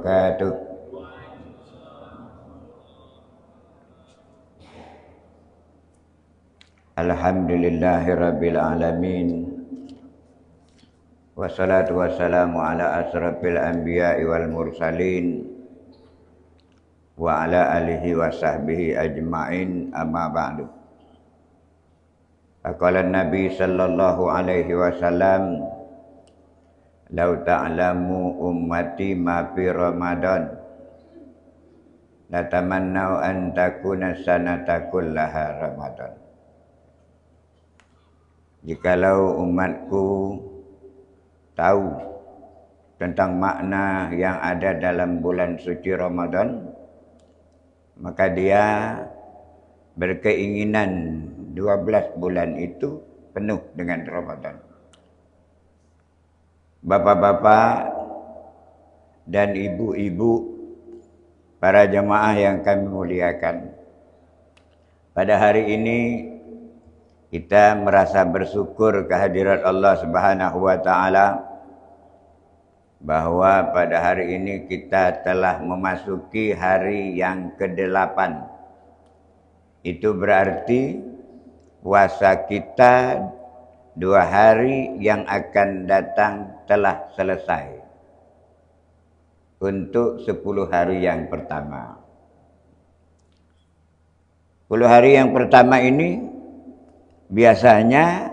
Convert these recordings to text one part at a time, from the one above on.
wabarakatuh. Alhamdulillahirabbil alamin. Wassalatu wassalamu ala asrafil anbiya'i wal mursalin wa ala alihi wa sahbihi ajma'in, amma ba'du. Faqala Nabi sallallahu alaihi wasallam, "Lau ta'lamu ummati ma fi Ramadan, la tamannau an takuna sanata kullaha Ramadan." Jikalau umatku tahu tentang makna yang ada dalam bulan suci Ramadan, maka dia berkeinginan 12 bulan itu penuh dengan Ramadan. Bapak-bapak dan ibu-ibu, para jemaah yang kami muliakan, pada hari ini kita merasa bersyukur kehadirat Allah Subhanahu wa taala bahwa pada hari ini kita telah memasuki hari yang ke-8. Itu berarti puasa kita 2 hari yang akan datang telah selesai untuk 10 hari yang pertama. 10 hari yang pertama ini biasanya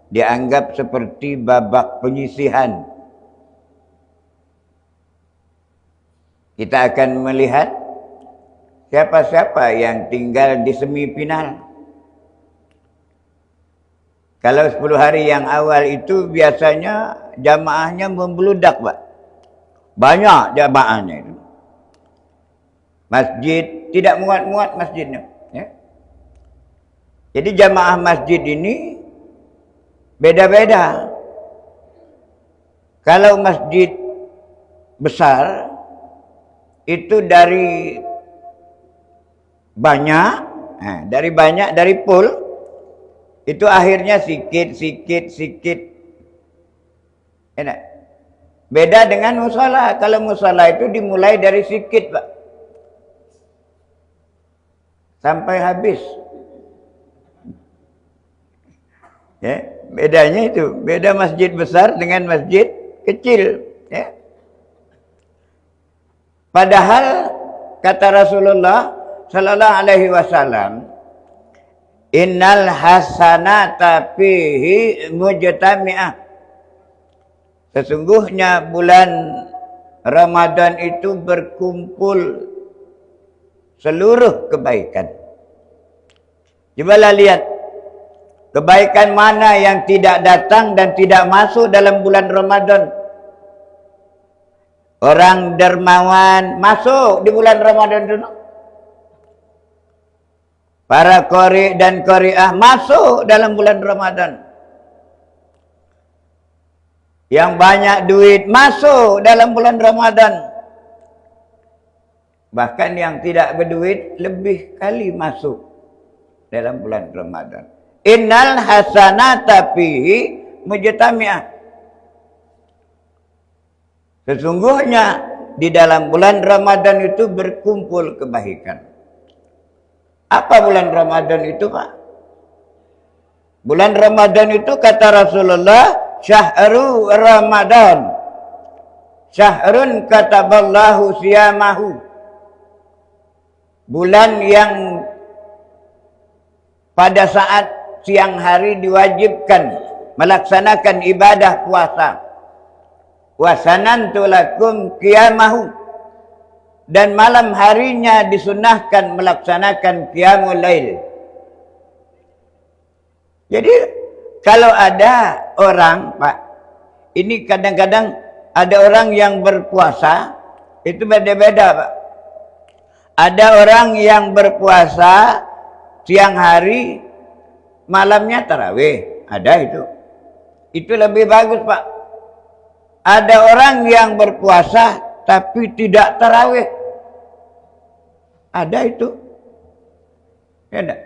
dianggap seperti babak penyisihan. Kita akan melihat siapa-siapa yang tinggal di semifinal. Kalau 10 hari yang awal itu biasanya jamaahnya membludak, Pak. Banyak jamaahnya itu. Masjid tidak muat-muat masjidnya, ya. Jadi jamaah masjid ini beda-beda. Kalau masjid besar itu dari banyak, dari full, itu akhirnya sikit. Enak. Beda dengan mushola. Kalau mushola itu dimulai dari sikit, Pak, sampai habis. Ya, bedanya itu, beda masjid besar dengan masjid kecil, ya. Padahal kata Rasulullah sallallahu alaihi wasallam, "Innal hasanata fihi mujtami'ah." Sesungguhnya bulan Ramadan itu berkumpul seluruh kebaikan. Cobalah lihat kebaikan mana yang tidak datang dan tidak masuk dalam bulan Ramadan. Orang dermawan masuk di bulan Ramadan dulu. Para qari dan qari'ah masuk dalam bulan Ramadan. Yang banyak duit masuk dalam bulan Ramadan. Bahkan yang tidak berduit lebih kali masuk dalam bulan Ramadan. Innal hasanata fihi mujtami'ah. Sesungguhnya di dalam bulan Ramadan itu berkumpul kebaikan. Apa bulan Ramadan itu, Pak? Bulan Ramadan itu kata Rasulullah, syahru Ramadan, syahrun kataballahu siyamahu. Bulan yang pada saat siang hari diwajibkan melaksanakan ibadah puasa. Wasanantu lakum qiyamahu, dan malam harinya disunahkan melaksanakan qiyamul lail. Jadi kalau ada orang, Pak, ini kadang-kadang ada orang yang berpuasa itu beda-beda, Pak. Ada orang yang berpuasa siang hari, malamnya tarawih, ada itu. Itu lebih bagus, Pak. Ada orang yang berpuasa tapi tidak tarawih, ada itu. Ya enggak?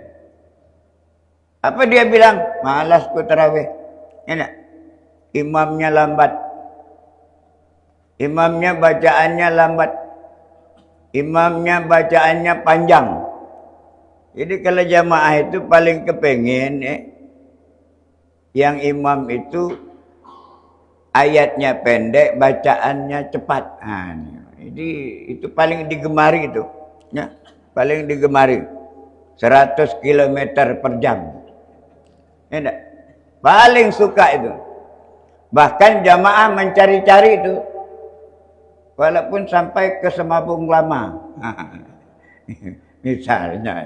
Apa dia bilang? Malas ku tarawih. Ya enggak? Imamnya lambat. Imamnya bacaannya lambat. Imamnya bacaannya panjang. Jadi kalau jamaah itu paling kepengen yang imam itu ayatnya pendek, bacaannya cepat. Jadi itu paling digemari itu. Ya, paling digemari. 100 km per jam. Ya, paling suka itu. Bahkan jamaah mencari-cari itu. Walaupun sampai ke Semabung Lama. Misalnya.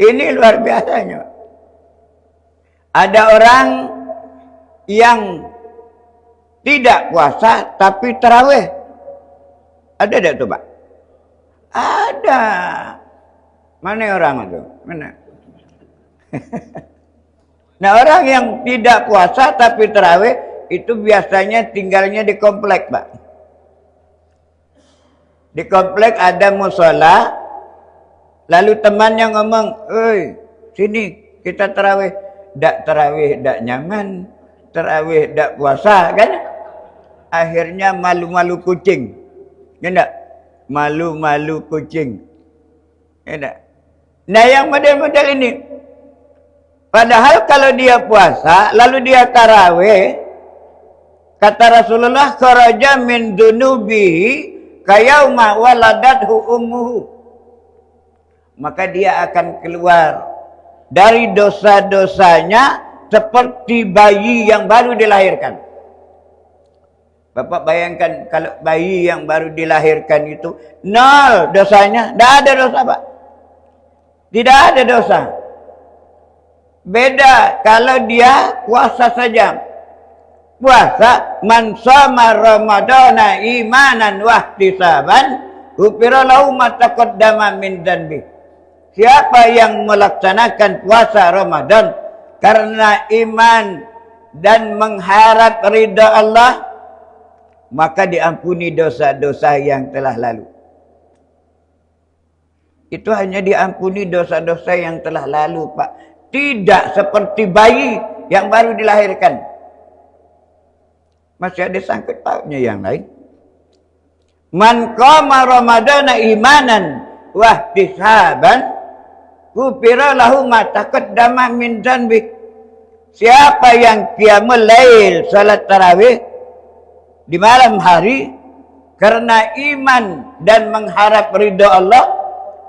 Ini luar biasanya. Ada orang yang tidak puasa tapi tarawih. Ada tak tu, Pak? Ada. Mana orang itu? Mana? Nah, orang yang tidak puasa tapi tarawih itu biasanya tinggalnya di komplek, Pak. Di komplek ada musola, lalu temannya ngomong, "Oi, sini kita tarawih." Dak tarawih dak nyaman, tarawih dak puasa, kan? Akhirnya malu-malu kucing. Ya enggak? Malu-malu kucing. Ya enggak? Nah, yang model-model ini, padahal kalau dia puasa, lalu dia tarawih, kata Rasulullah, kharaja min dunubihi kayauma waladathu ummuhu. Maka dia akan keluar dari dosa-dosanya seperti bayi yang baru dilahirkan. Bapak bayangkan kalau bayi yang baru dilahirkan itu nol dosanya, tidak ada dosa, Pak. Tidak ada dosa. Beda kalau dia puasa saja. Puasa, man shoma ramadhana imanan wa ihtisaban ghufira lahu ma taqaddama min dzanbi. Siapa yang melaksanakan puasa Ramadan karena iman dan mengharap ridha Allah, maka diampuni dosa-dosa yang telah lalu. Itu hanya diampuni dosa-dosa yang telah lalu, Pak. Tidak seperti bayi yang baru dilahirkan. Masih ada sangkut pautnya yang lain. Man qama ramadana imanan wa ihtisaban ghufira lahu ma taqaddama min dzanbi. Siapa yang qiyamul lail, salat tarawih di malam hari karena iman dan mengharap ridha Allah,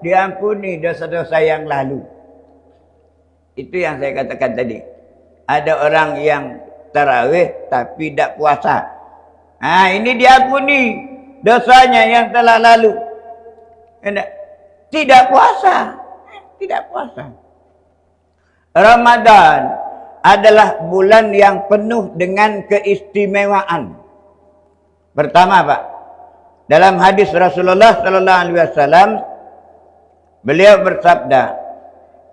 diampuni dosa-dosa yang lalu. Itu yang saya katakan tadi. Ada orang yang tarawih tapi tidak puasa. Ini diampuni dosanya yang telah lalu. Tidak puasa. Tidak puasa. Ramadan adalah bulan yang penuh dengan keistimewaan. Pertama, Pak, dalam hadis Rasulullah sallallahu alaihi wasallam, beliau bersabda,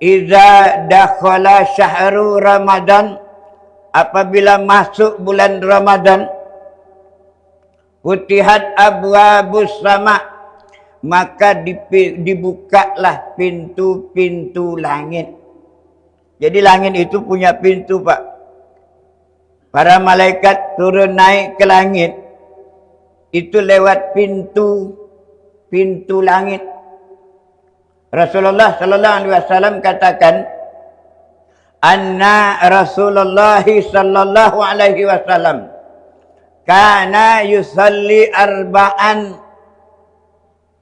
"Iza dakhala syahru Ramadan," apabila masuk bulan Ramadan, "Futihat abwabus sama," maka dibukalah pintu-pintu langit. Jadi langit itu punya pintu, Pak. Para malaikat turun naik ke langit itu lewat pintu langit. Rasulullah sallallahu alaihi wasallam katakan, anna Rasulullah sallallahu alaihi wasallam kana yusalli arba'an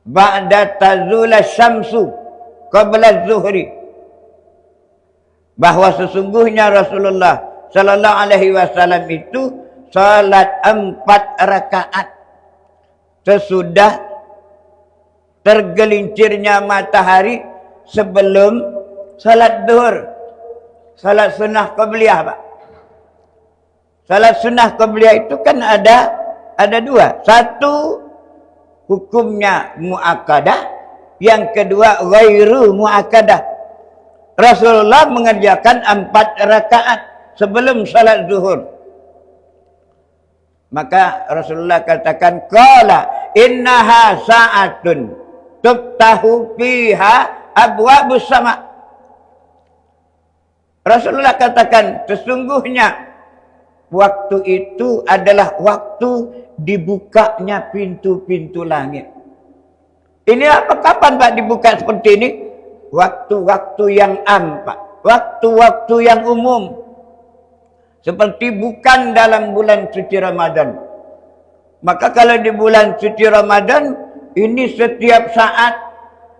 ba'da tazul syamsu qabla zuhri. Bahwa sesungguhnya Rasulullah sallallahu alaihi wasallam itu salat 4 rakaat sesudah tergelincirnya matahari sebelum salat zuhur. Salat sunnah qabliyah, Pak. Salat sunnah qabliyah itu kan ada dua. Satu hukumnya muakkadah, yang kedua ghairu muakkadah. Rasulullah mengerjakan 4 rakaat sebelum salat zuhur. Maka Rasulullah katakan, qala innaha sa'atun tuftahu fiha abwabus sama. Rasulullah katakan, sesungguhnya waktu itu adalah waktu dibukanya pintu-pintu langit. Ini apa, kapan Pak dibuka seperti ini? Waktu-waktu yang am, Pak. Waktu-waktu yang umum. Seperti bukan dalam bulan suci Ramadan. Maka kalau di bulan suci Ramadan, ini setiap saat,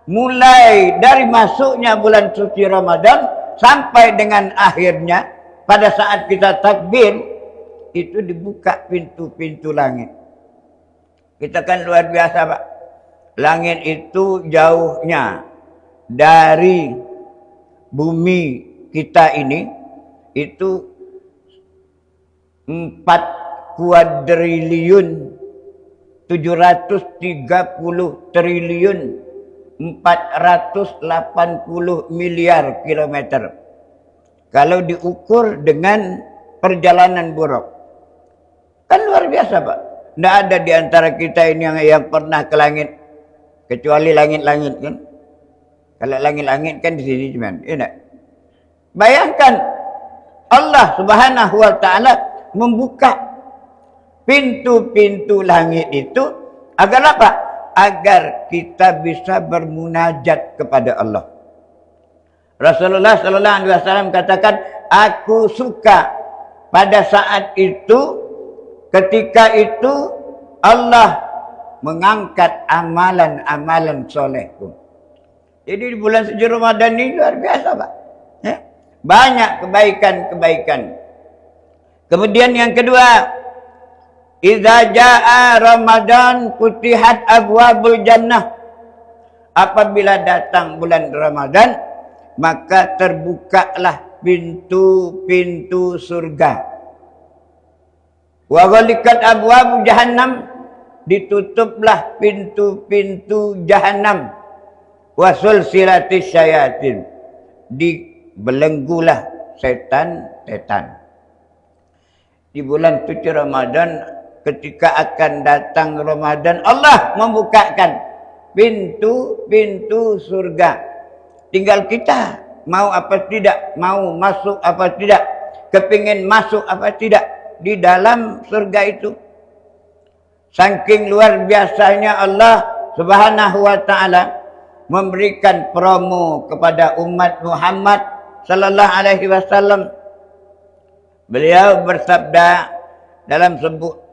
mulai dari masuknya bulan suci Ramadan, sampai dengan akhirnya, pada saat kita takbir, itu dibuka pintu-pintu langit. Kita kan luar biasa, Pak. Langit itu jauhnya dari bumi kita ini itu 4 kuadriliun 730 triliun 480 miliar kilometer. Kalau diukur dengan perjalanan buruk, kan luar biasa, Pak. Tidak ada di antara kita ini yang pernah ke langit. Kecuali langit-langit kan. Kalau langit-langit kan di sini cuman. Ya, bayangkan Allah Subhanahu wa taala membuka pintu-pintu langit itu agar apa? Agar kita bisa bermunajat kepada Allah. Rasulullah sallallahu alaihi wasallam katakan, aku suka pada saat itu, ketika itu Allah mengangkat amalan-amalan solehku. Jadi di bulan suci Ramadan ini luar biasa, Pak. Ya? Banyak kebaikan-kebaikan. Kemudian yang kedua, idza jaa Ramadan futihat abwabul jannah. Apabila datang bulan Ramadan, maka terbukalah pintu-pintu surga. Wa ghalikat abwabu jahannam, ditutuplah pintu-pintu jahanam. Wasul silatis syayatin, dibelenggulah setan-setan. Di bulan suci Ramadan, ketika akan datang Ramadan, Allah membukakan pintu-pintu surga. Tinggal kita mau apa tidak, mau masuk apa tidak, kepingin masuk apa tidak di dalam surga itu. Saking luar biasanya Allah Subhanahu wa taala memberikan promo kepada umat Muhammad sallallahu alaihi wasallam. Beliau bersabda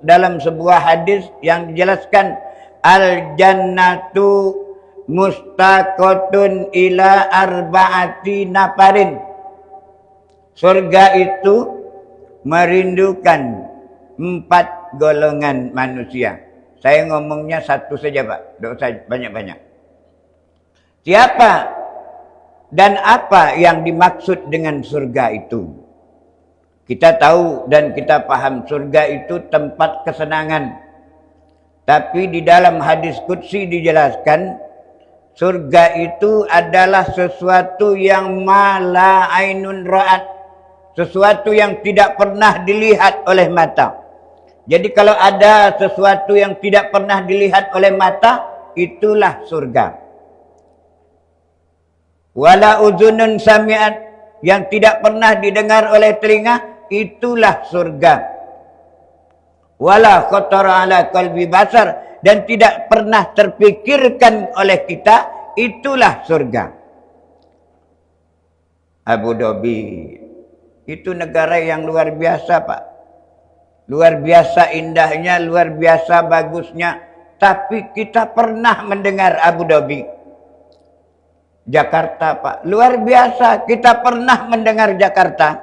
dalam sebuah hadis yang dijelaskan, al jannatu mustaqatun ila arba'ati nafarin. Surga itu merindukan 4 golongan manusia. Saya ngomongnya satu saja, Pak. Tidak usah banyak-banyak. Siapa dan apa yang dimaksud dengan surga itu? Kita tahu dan kita paham surga itu tempat kesenangan. Tapi di dalam hadis qudsi dijelaskan, surga itu adalah sesuatu yang ma la ainun ra'at. Sesuatu yang tidak pernah dilihat oleh mata. Jadi kalau ada sesuatu yang tidak pernah dilihat oleh mata, itulah surga. Wala uzunun sami'at, yang tidak pernah didengar oleh telinga, itulah surga. Wala khatara ala qalbi basar, dan tidak pernah terpikirkan oleh kita, itulah surga. Abu Dhabi itu negara yang luar biasa, Pak. Luar biasa indahnya, luar biasa bagusnya. Tapi kita pernah mendengar Abu Dhabi. Jakarta, Pak. Luar biasa, kita pernah mendengar Jakarta.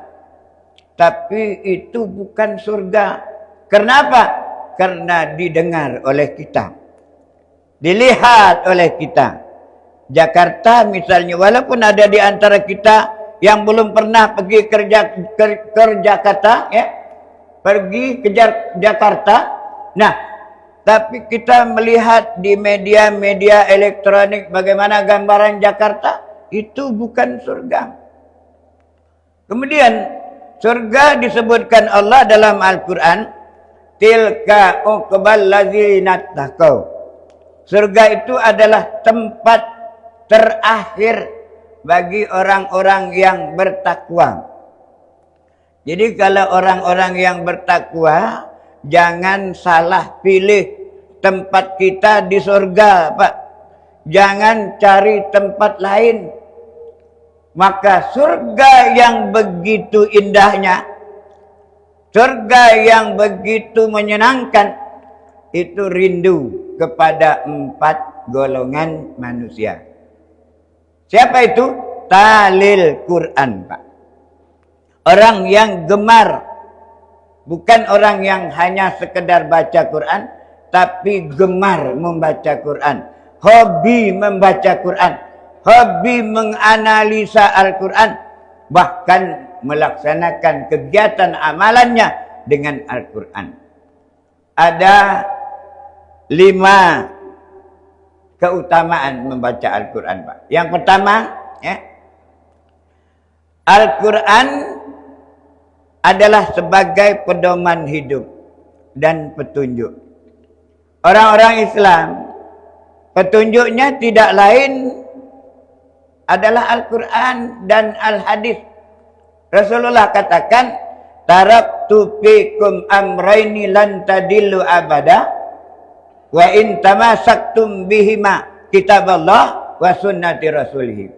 Tapi itu bukan surga. Kenapa? Karena didengar oleh kita. Dilihat oleh kita. Jakarta misalnya, walaupun ada di antara kita yang belum pernah pergi ke Jakarta, ya, pergi ke Jakarta. Nah, tapi kita melihat di media-media elektronik bagaimana gambaran Jakarta, itu bukan surga. Kemudian surga disebutkan Allah dalam Al-Quran, tilka uqbal ladzina taqaw. Surga itu adalah tempat terakhir bagi orang-orang yang bertakwa. Jadi kalau orang-orang yang bertakwa, jangan salah pilih tempat kita di surga, Pak. Jangan cari tempat lain. Maka surga yang begitu indahnya, surga yang begitu menyenangkan, itu rindu kepada 4 golongan manusia. Siapa itu? Talil Quran, Pak. Orang yang gemar, bukan orang yang hanya sekedar baca Quran, tapi gemar membaca Quran, hobi membaca Quran, hobi menganalisa Al-Quran, bahkan melaksanakan kegiatan amalannya dengan Al-Quran. Ada 5 keutamaan membaca Al-Quran, Pak. Yang pertama, Al-Quran adalah sebagai pedoman hidup dan petunjuk. Orang-orang Islam, petunjuknya tidak lain adalah Al-Quran dan Al-Hadis. Rasulullah katakan, taraktu fikum amraini lan tadillu abada wa in tamassaktum bihima kitaballah wa sunnati rasulih.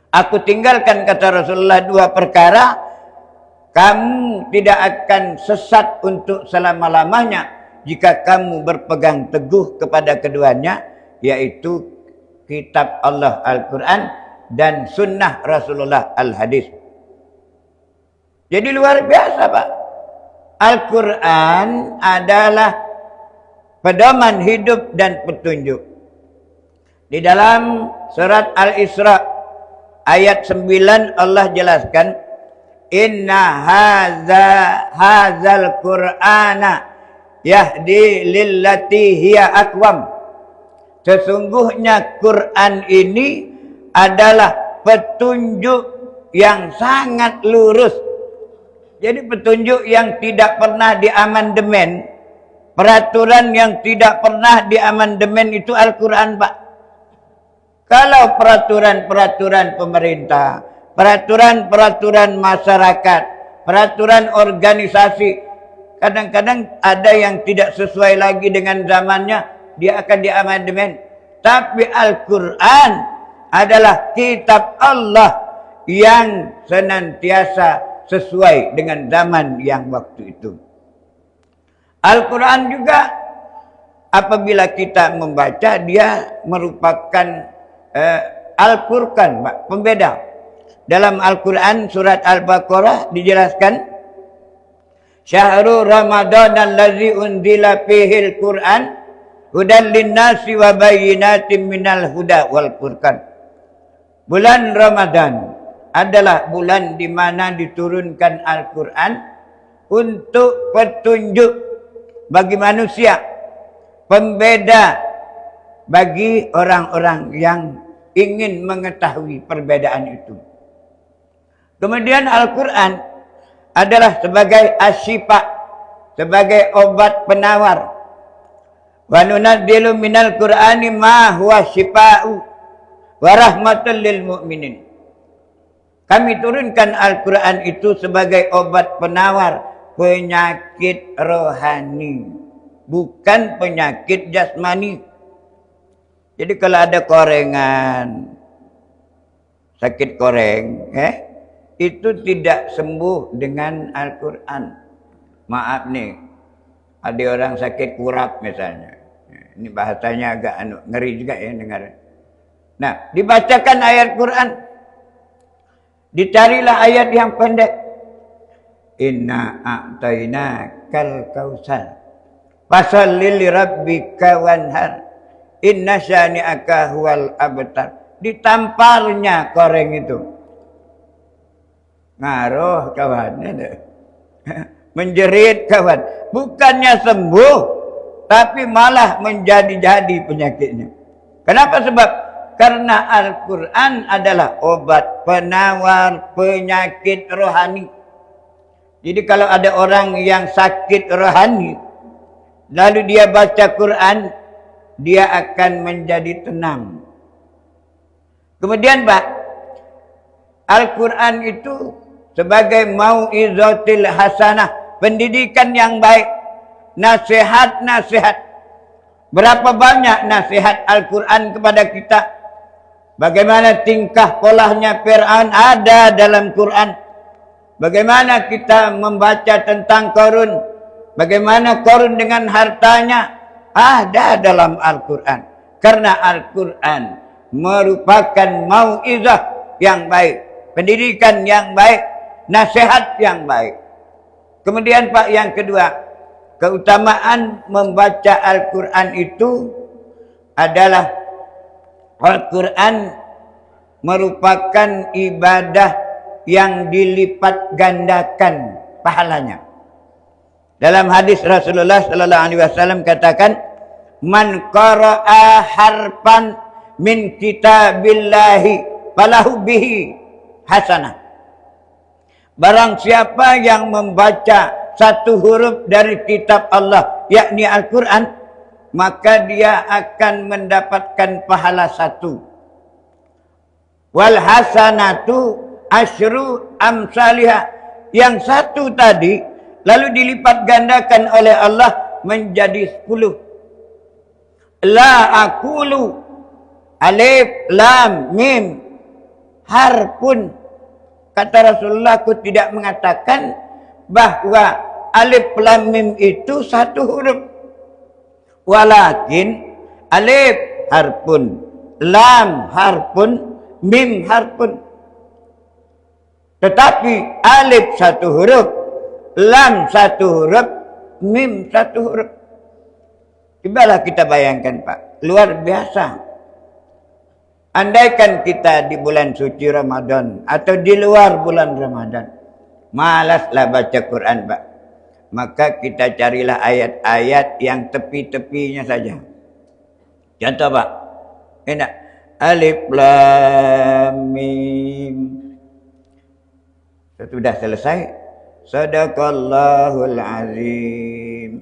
Aku tinggalkan, kata Rasulullah, 2 perkara, kamu tidak akan sesat untuk selama-lamanya jika kamu berpegang teguh kepada keduanya, yaitu kitab Allah Al-Quran dan sunnah Rasulullah Al-Hadis. Jadi luar biasa, Pak. Al-Quran adalah pedoman hidup dan petunjuk. Di dalam surat Al-Isra ayat 9 Allah jelaskan, inna hadzal Qur'ana yahdi lillati hiya aqwam. Sesungguhnya Quran ini adalah petunjuk yang sangat lurus. Jadi petunjuk yang tidak pernah diamandemen, peraturan yang tidak pernah diamandemen itu Al-Quran, Pak. Kalau peraturan-peraturan pemerintah, peraturan-peraturan masyarakat, peraturan organisasi, kadang-kadang ada yang tidak sesuai lagi dengan zamannya, dia akan diamandemen. Tapi Al-Quran adalah kitab Allah yang senantiasa sesuai dengan zaman yang waktu itu. Al-Quran juga apabila kita membaca, dia merupakan Al-Furqan, Pak, pembeda. Dalam Al-Quran surat Al-Baqarah dijelaskan, Syahrul Ramadan allazi unzila fihil Qur'an hudan linnasi wa bayyinatin minal huda wal furqan. Bulan Ramadan adalah bulan di mana diturunkan Al-Quran untuk petunjuk bagi manusia, pembeda bagi orang-orang yang ingin mengetahui perbedaan itu. Kemudian Al-Quran adalah sebagai asyifa, sebagai obat penawar. Wa nunazzilu minal Qur'ani ma huwa syifa'u wa rahmatul lil mu'minin. Kami turunkan Al-Quran itu sebagai obat penawar penyakit rohani, bukan penyakit jasmani. Jadi kalau ada korengan, sakit koreng, itu tidak sembuh dengan Al-Quran. Maaf nih, ada orang sakit kurap misalnya. Ini bahasanya agak ngeri juga ya dengar. Nah, dibacakan ayat Quran, dicarilah ayat yang pendek. Inna a'tainakal kausar fasholli lirabbika wanhar inna syani'aka huwal abtar. Ditamparnya koreng itu. Ngaruh kawan. Menjerit kawan. Bukannya sembuh, tapi malah menjadi-jadi penyakitnya. Kenapa? Sebab karena Al-Quran adalah obat penawar penyakit rohani. Jadi kalau ada orang yang sakit rohani, lalu dia baca Quran, dia akan menjadi tenang. Kemudian Pak, Al-Quran itu sebagai mau'izatil hasanah, pendidikan yang baik, nasihat-nasihat. Berapa banyak nasihat Al-Quran kepada kita? Bagaimana tingkah polanya Fir'aun ada dalam Quran. Bagaimana kita membaca tentang Qarun, bagaimana Qarun dengan hartanya, ada dalam Al-Quran. Karena Al-Quran merupakan mau'izah yang baik, pendidikan yang baik, nasihat yang baik. Kemudian Pak, yang kedua, keutamaan membaca Al-Quran itu adalah Al-Quran merupakan ibadah yang dilipat gandakan pahalanya. Dalam hadis Rasulullah sallallahu alaihi wasallam katakan, "Man qara'a harfan min kitabillahi falahu bihi hasanah." Barang siapa yang membaca satu huruf dari kitab Allah, yakni Al-Quran, maka dia akan mendapatkan pahala satu. Wal hasanatu asyru amsalihah. Yang satu tadi lalu dilipat gandakan oleh Allah menjadi 10. La aqulu alif lam mim harfun. Kata Rasulullah, aku tidak mengatakan bahwa alif lam mim itu satu huruf. Walakin alif harfun, lam harfun, mim harfun. Tetapi alif satu huruf, lam satu huruf, mim satu huruf. Cobalah kita bayangkan Pak, luar biasa. Andaikan kita di bulan suci Ramadan atau di luar bulan Ramadan, malaslah baca Quran Pak. Maka kita carilah ayat-ayat yang tepi-tepinya saja. Contoh Pak, enak. Alif lam mim. Sudah selesai. Sadaqallahul azim.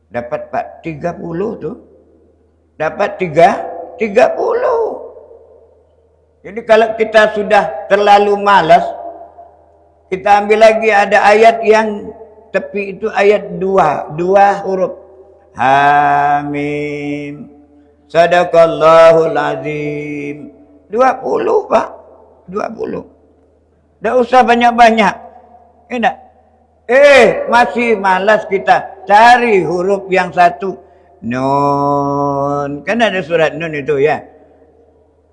Dapat Pak 30 tu. Dapat 30. Jadi kalau kita sudah terlalu malas, kita ambil lagi ada ayat yang tepi itu ayat 2 huruf. Hamim. Sadaqallahul azim. 20 Pak. 20. Tak usah banyak-banyak. Enak. Masih malas kita. Cari huruf yang satu. Nun. Kan ada surat Nun itu ya.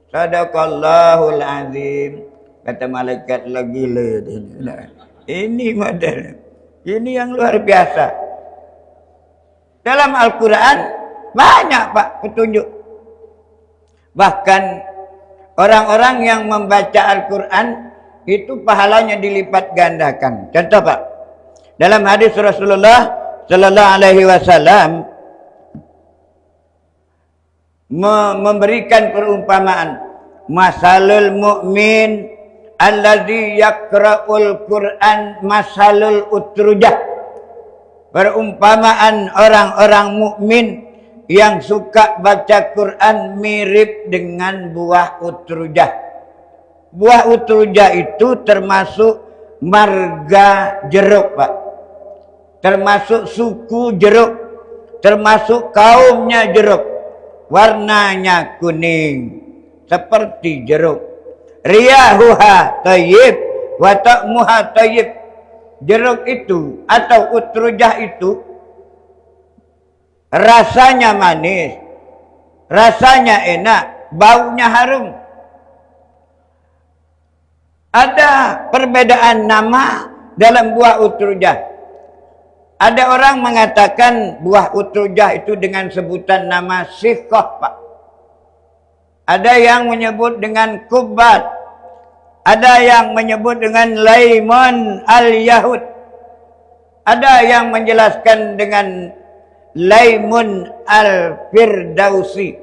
Sadaqallahul azim. Kata malaikat lagi gila. Ini model. Ini yang luar biasa. Dalam Al-Quran banyak Pak petunjuk. Bahkan orang-orang yang membaca Al-Quran itu pahalanya dilipat gandakan. Contoh Pak, dalam hadis Rasulullah sallallahu alaihi wasallam memberikan perumpamaan, masalul mu'min allazi yaqra'ul Qur'an masalul utrujah. Perumpamaan orang-orang mukmin yang suka baca Quran mirip dengan buah utrujah. Buah utrujah itu termasuk marga jeruk Pak. Termasuk suku jeruk. Termasuk kaumnya jeruk. Warnanya kuning. Seperti jeruk. Riyahuha tayyib wa ta'muha tayyib. Jeruk itu atau utrujah itu rasanya manis, rasanya enak, baunya harum. Ada perbedaan nama dalam buah utrujah. Ada orang mengatakan buah utrujah itu dengan sebutan nama sikoh Pak. Ada yang menyebut dengan kubat. Ada yang menyebut dengan laymun al-yahud. Ada yang menjelaskan dengan laymun al-firdausi.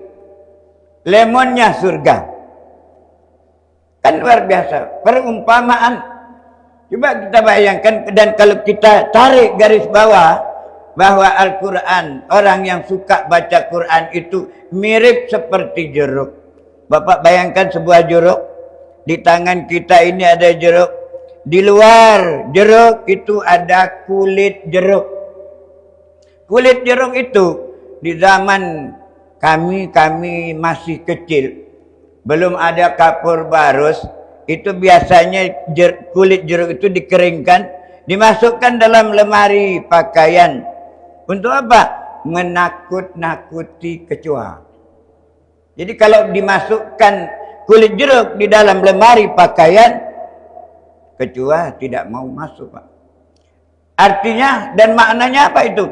Lemonnya surga. Kan luar biasa. Perumpamaan. Coba kita bayangkan. Dan kalau kita tarik garis bawah. Bahwa Al-Quran. Orang yang suka baca Quran itu mirip seperti jeruk. Bapak bayangkan sebuah jeruk. Di tangan kita ini ada jeruk Di luar jeruk itu ada kulit jeruk. Kulit jeruk itu di zaman kami masih kecil, belum ada kapur barus, itu biasanya kulit jeruk itu dikeringkan, dimasukkan dalam lemari pakaian. Untuk apa? Menakut-nakuti kecoa. Jadi kalau dimasukkan kulit jeruk di dalam lemari pakaian, kecoa tidak mau masuk, Pak. Artinya dan maknanya apa itu?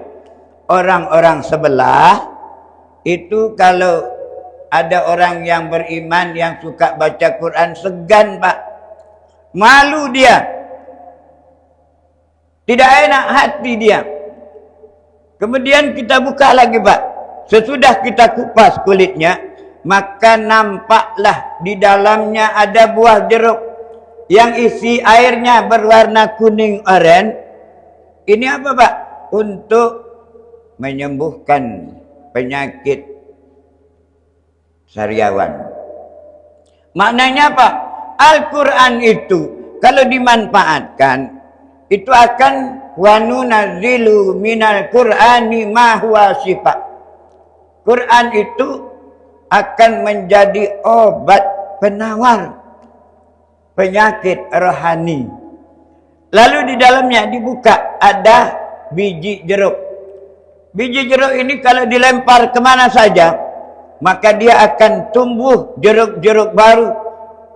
Orang-orang sebelah itu kalau ada orang yang beriman yang suka baca Quran, segan, Pak. Malu dia. Tidak enak hati dia. Kemudian kita buka lagi, Pak. Sesudah kita kupas kulitnya, maka nampaklah di dalamnya ada buah jeruk yang isi airnya berwarna kuning oranye. Ini apa, Pak? Untuk menyembuhkan penyakit sariawan. Maknanya apa? Al-Quran itu kalau dimanfaatkan, itu akan wa nunazzilu minal Qur'ani ma huwa syifa. Quran itu akan menjadi obat penawar penyakit rohani. Lalu di dalamnya dibuka ada biji jeruk. Biji jeruk ini kalau dilempar kemana saja, maka dia akan tumbuh jeruk-jeruk baru.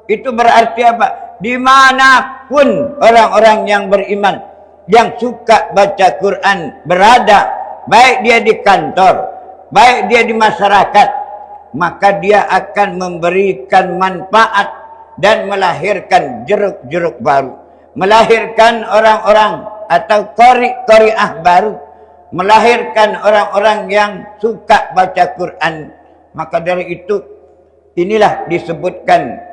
Itu berarti apa? Dimanapun orang-orang yang beriman, yang suka baca Quran berada, baik dia di kantor, baik dia di masyarakat, maka dia akan memberikan manfaat dan melahirkan jeruk-jeruk baru, melahirkan orang-orang atau qari-qariah baru, melahirkan orang-orang yang suka baca Quran. Maka dari itu, inilah disebutkan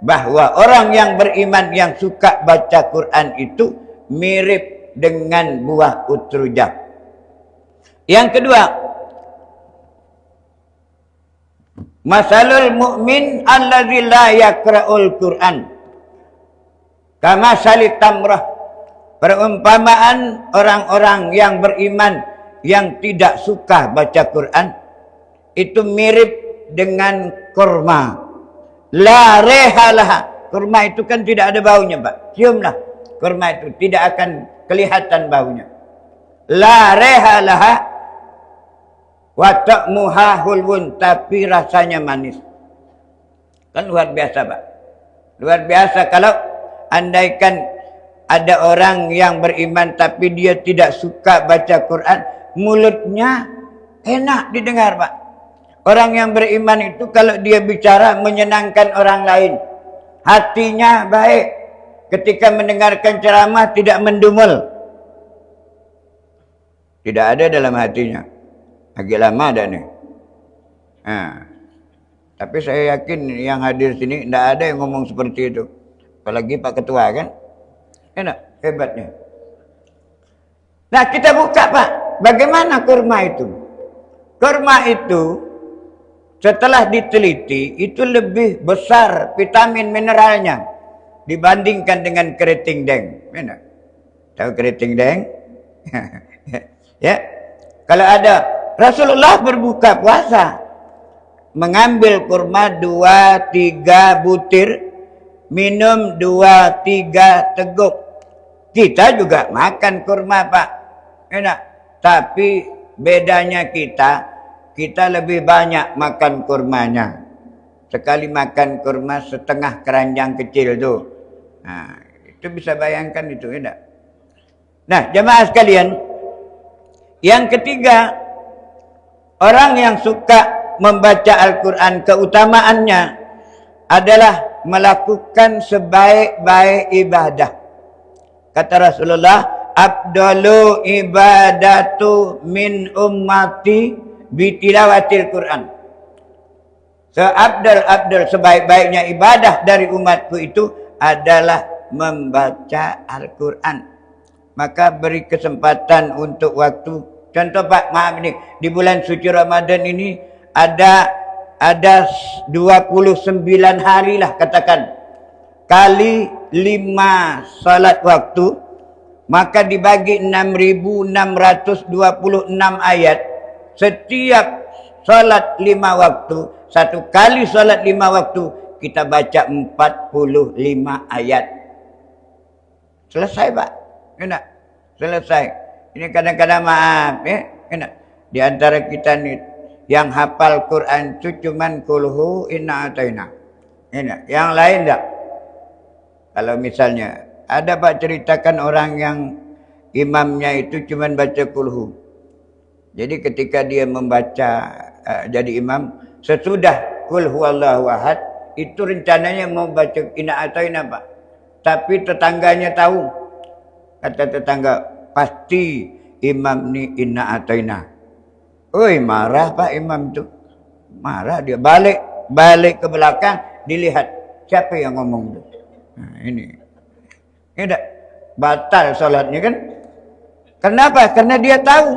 bahwa orang yang beriman yang suka baca Quran itu mirip dengan buah utrujah. Yang kedua, masalul mu'min alladzi la yaqra'ul Qur'an kama salit tamrah. Perumpamaan orang-orang yang beriman yang tidak suka baca Quran itu mirip dengan kurma. La rehalah. Kurma itu kan tidak ada baunya, Pak. Ciumlah kurma itu, tidak akan kelihatan baunya. La rehalah wa ta'muha hulwun, tapi rasanya manis. Kan luar biasa, Pak. Luar biasa kalau andaikan ada orang yang beriman tapi dia tidak suka baca Quran, mulutnya enak didengar, Pak. Orang yang beriman itu kalau dia bicara menyenangkan orang lain, hatinya baik. Ketika mendengarkan ceramah tidak mendumel, tidak ada dalam hatinya. Agak lama dah nih. Tapi saya yakin yang hadir sini tidak ada yang ngomong seperti itu. Apalagi Pak Ketua kan. Enak, hebatnya. Nah, kita buka, Pak. Bagaimana kurma itu? Kurma itu setelah diteliti itu lebih besar vitamin mineralnya dibandingkan dengan keriting deng. Enak. Tahu keriting deng? Ya. Kalau ada Rasulullah berbuka puasa mengambil kurma 2-3 butir, minum 2-3 teguk. Kita juga makan kurma, Pak. Enak. Tapi bedanya kita lebih banyak makan kurmanya. Sekali makan kurma setengah keranjang kecil tuh. Nah, itu bisa bayangkan itu, enak. Nah, jemaah sekalian, yang ketiga, orang yang suka membaca Al-Quran, keutamaannya adalah melakukan sebaik-baik ibadah. Kata Rasulullah, "Abdalu ibadatu min ummati bitilawatil Quran." Seabdal sebaik-baiknya ibadah dari umatku itu adalah membaca Al-Quran. Maka beri kesempatan untuk waktu. Contoh, Pak, maaf ini, di bulan suci Ramadan ini ada 29 hari lah katakan. kali 5 salat waktu, maka dibagi 6.626 ayat. Setiap salat 5 waktu, satu kali salat 5 waktu, kita baca 45 ayat. Selesai Pak. Enak. Selesai. Ini kadang-kadang maaf ya. Enak. Di antara kita ni yang hafal Quran itu cuman kulhu inna ataina. Enak. Yang lain tak. Kalau misalnya ada Pak ceritakan orang yang imamnya itu cuman baca kulhu. Jadi ketika dia membaca jadi imam, sesudah kul huwallahu ahad, itu rencananya mau baca inna ataina Pak. Tapi tetangganya tahu. Kata tetangga, pasti imam ni inna ataina. Oi, marah Pak imam tu. Marah dia, balik ke belakang, dilihat siapa yang ngomong tu. Nah, ini tak batal solatnya kan? Kenapa? Karena dia tahu.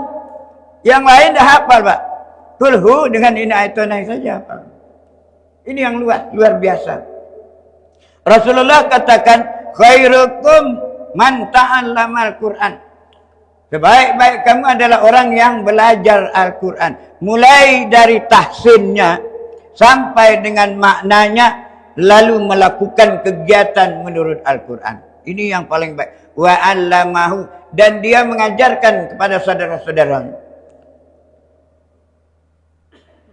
Yang lain dah hafal Pak. Kulhu dengan inna ataina saja hafal. Ini yang luar biasa. Rasulullah katakan, khairukum man ta'allamal Qur'an. Sebaik-baik kamu adalah orang yang belajar Al-Quran. Mulai dari tahsinnya sampai dengan maknanya, lalu melakukan kegiatan menurut Al-Quran. Ini yang paling baik. Wa 'allamahu, dan dia mengajarkan kepada saudara-saudaranya.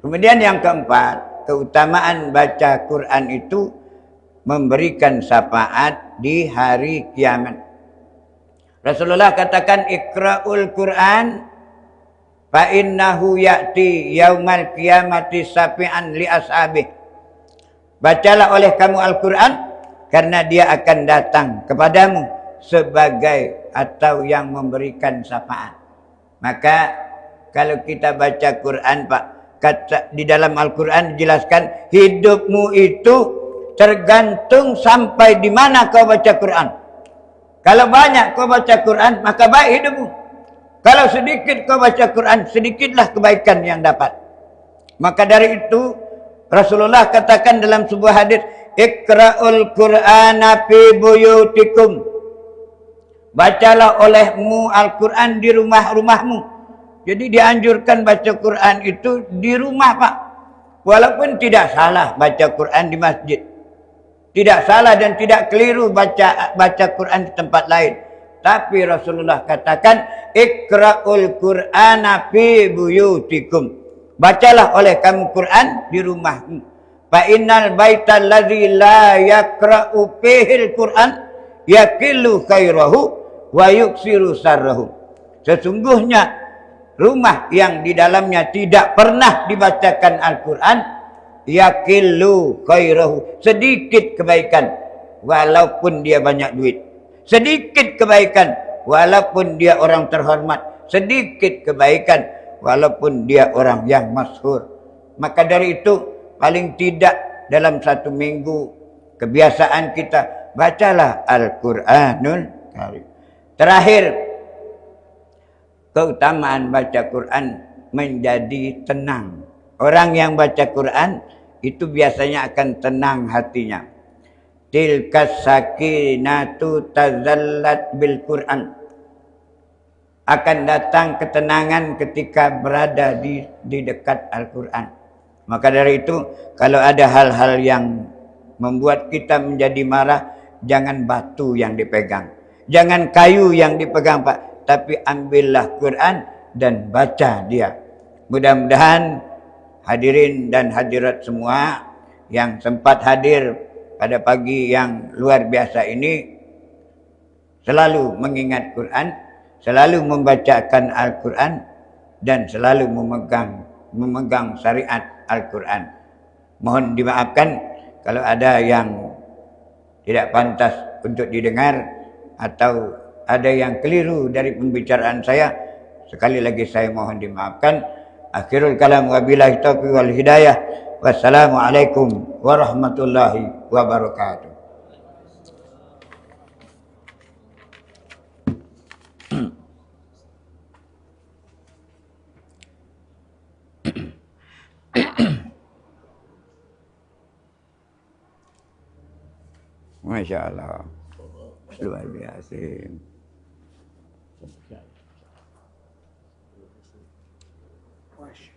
Kemudian yang keempat, keutamaan baca Quran itu memberikan syafaat di hari kiamat. Rasulullah katakan, ikra'ul Quran fa innahu ya'ti yaumal qiyamati syafi'an li ashabih. Bacalah oleh kamu Al-Quran, karena dia akan datang kepadamu sebagai atau yang memberikan syafaat. Maka kalau kita baca Quran Pak, kata di dalam Al-Quran dijelaskan, hidupmu itu tergantung sampai di mana kau baca Quran. Kalau banyak kau baca Quran, maka baik hidupmu. Kalau sedikit kau baca Quran, sedikitlah kebaikan yang dapat. Maka dari itu Rasulullah katakan dalam sebuah hadis, ikra'ul Qur'ana fi buyutikum. Bacalah olehmu Al-Quran di rumah-rumahmu. Jadi dianjurkan baca Quran itu di rumah Pak. Walaupun tidak salah baca Quran di masjid. Tidak salah dan tidak keliru baca Quran di tempat lain. Tapi Rasulullah katakan, ikra'ul Qur'ana fi buyutikum. Bacalah oleh kamu Quran di rumahmu. Fa innal baital ladzi la yaqra'u fihil Qur'an yakillu khairahu wa yuksiru sarrahu. Sesungguhnya rumah yang di dalamnya tidak pernah dibacakan Al-Quran, yakillu khairahu, sedikit kebaikan walaupun dia banyak duit. Sedikit kebaikan walaupun dia orang terhormat. Sedikit kebaikan walaupun dia orang yang masyhur. Maka dari itu, paling tidak dalam satu minggu, kebiasaan kita bacalah Al-Quranul Karim. Terakhir, keutamaan baca Quran menjadi tenang. Orang yang baca Quran itu biasanya akan tenang hatinya. Tilkas sakinatu tazallat bil Quran. Akan datang ketenangan ketika berada di dekat Al-Quran. Maka dari itu, kalau ada hal-hal yang membuat kita menjadi marah, jangan batu yang dipegang, jangan kayu yang dipegang Pak, tapi ambillah Quran dan baca dia. Mudah-mudahan hadirin dan hadirat semua yang sempat hadir pada pagi yang luar biasa ini selalu mengingat Quran, selalu membacakan Al-Quran, dan selalu memegang syariat Al-Quran. Mohon dimaafkan kalau ada yang tidak pantas untuk didengar atau ada yang keliru dari pembicaraan saya. Sekali lagi saya mohon dimaafkan. Akhirul kalam wabillahi taufiq wal hidayah. Wassalamualaikum warahmatullahi wabarakatuh. Masya Allah. Luar biasa. Wash.